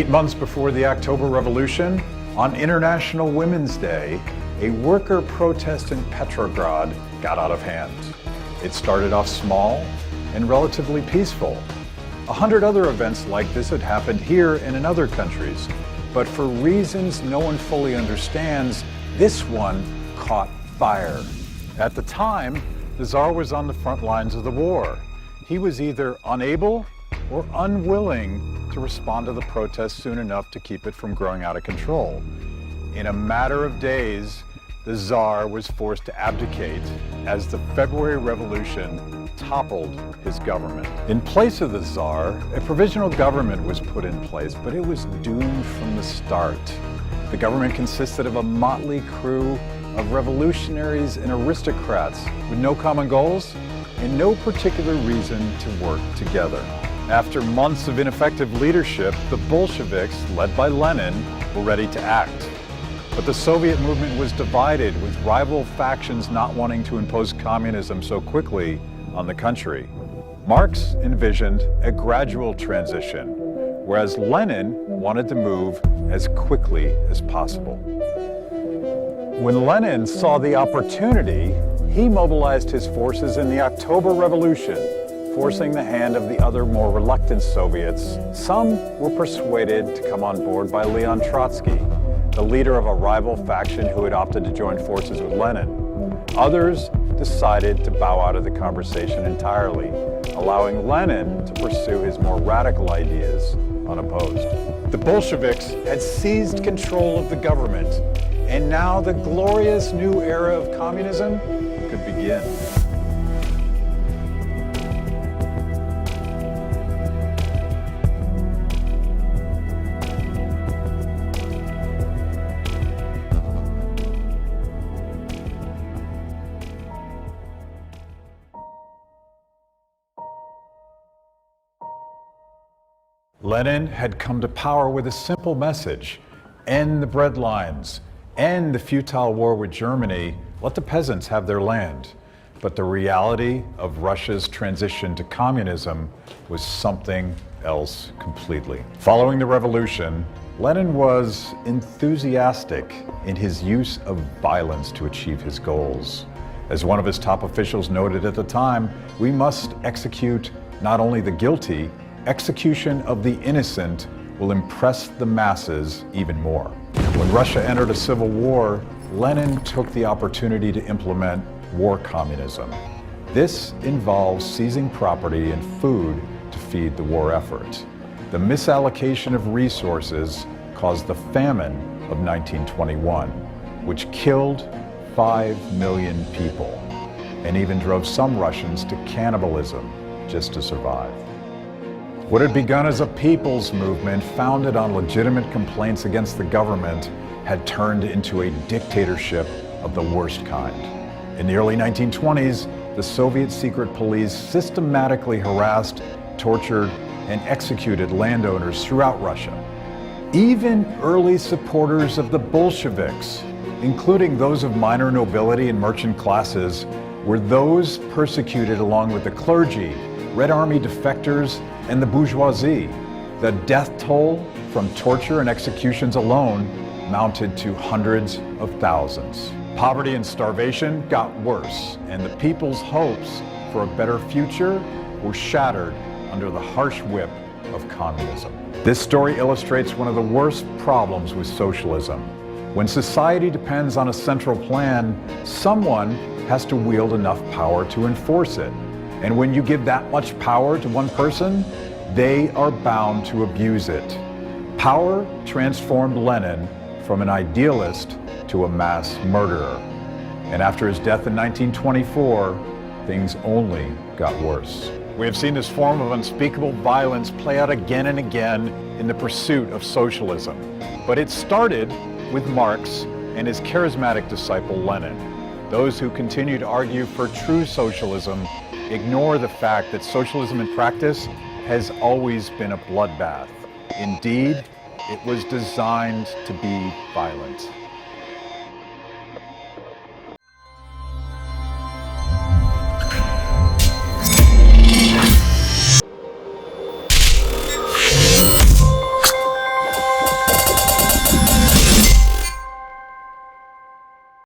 8 months before the October Revolution, on International Women's Day, a worker protest in Petrograd got out of hand. It started off small and relatively peaceful. 100 other events like this had happened here and in other countries, but for reasons no one fully understands, this one caught fire. At the time, the Tsar was on the front lines of the war. He was either unable or unwilling to respond to the protest soon enough to keep it from growing out of control. In a matter of days, the Tsar was forced to abdicate as the February Revolution toppled his government. In place of the Tsar, a provisional government was put in place, but it was doomed from the start. The government consisted of a motley crew of revolutionaries and aristocrats with no common goals and no particular reason to work together. After months of ineffective leadership, the Bolsheviks, led by Lenin, were ready to act. But the Soviet movement was divided, with rival factions not wanting to impose communism so quickly on the country. Marx envisioned a gradual transition, whereas Lenin wanted to move as quickly as possible. When Lenin saw the opportunity, he mobilized his forces in the October Revolution, forcing the hand of the other more reluctant Soviets. Some were persuaded to come on board by Leon Trotsky, the leader of a rival faction who had opted to join forces with Lenin. Others decided to bow out of the conversation entirely, allowing Lenin to pursue his more radical ideas unopposed. The Bolsheviks had seized control of the government, and now the glorious new era of communism could begin. Lenin had come to power with a simple message: end the breadlines, end the futile war with Germany, let the peasants have their land. But the reality of Russia's transition to communism was something else completely. Following the revolution, Lenin was enthusiastic in his use of violence to achieve his goals. As one of his top officials noted at the time, we must execute not only the guilty, execution of the innocent will impress the masses even more. When Russia entered a civil war, Lenin took the opportunity to implement war communism. This involves seizing property and food to feed the war effort. The misallocation of resources caused the famine of 1921, which killed 5 million people and even drove some Russians to cannibalism just to survive. What had begun as a people's movement founded on legitimate complaints against the government had turned into a dictatorship of the worst kind. In the early 1920s, the Soviet secret police systematically harassed, tortured, and executed landowners throughout Russia. Even early supporters of the Bolsheviks, including those of minor nobility and merchant classes, were those persecuted along with the clergy, Red Army defectors, and the bourgeoisie. The death toll from torture and executions alone mounted to hundreds of thousands. Poverty and starvation got worse, and the people's hopes for a better future were shattered under the harsh whip of communism. This story illustrates one of the worst problems with socialism. When society depends on a central plan, someone has to wield enough power to enforce it. And when you give that much power to one person, they are bound to abuse it. Power transformed Lenin from an idealist to a mass murderer. And after his death in 1924, things only got worse. We have seen this form of unspeakable violence play out again and again in the pursuit of socialism. But it started with Marx and his charismatic disciple Lenin. Those who continue to argue for true socialism ignore the fact that socialism in practice has always been a bloodbath. Indeed, it was designed to be violent.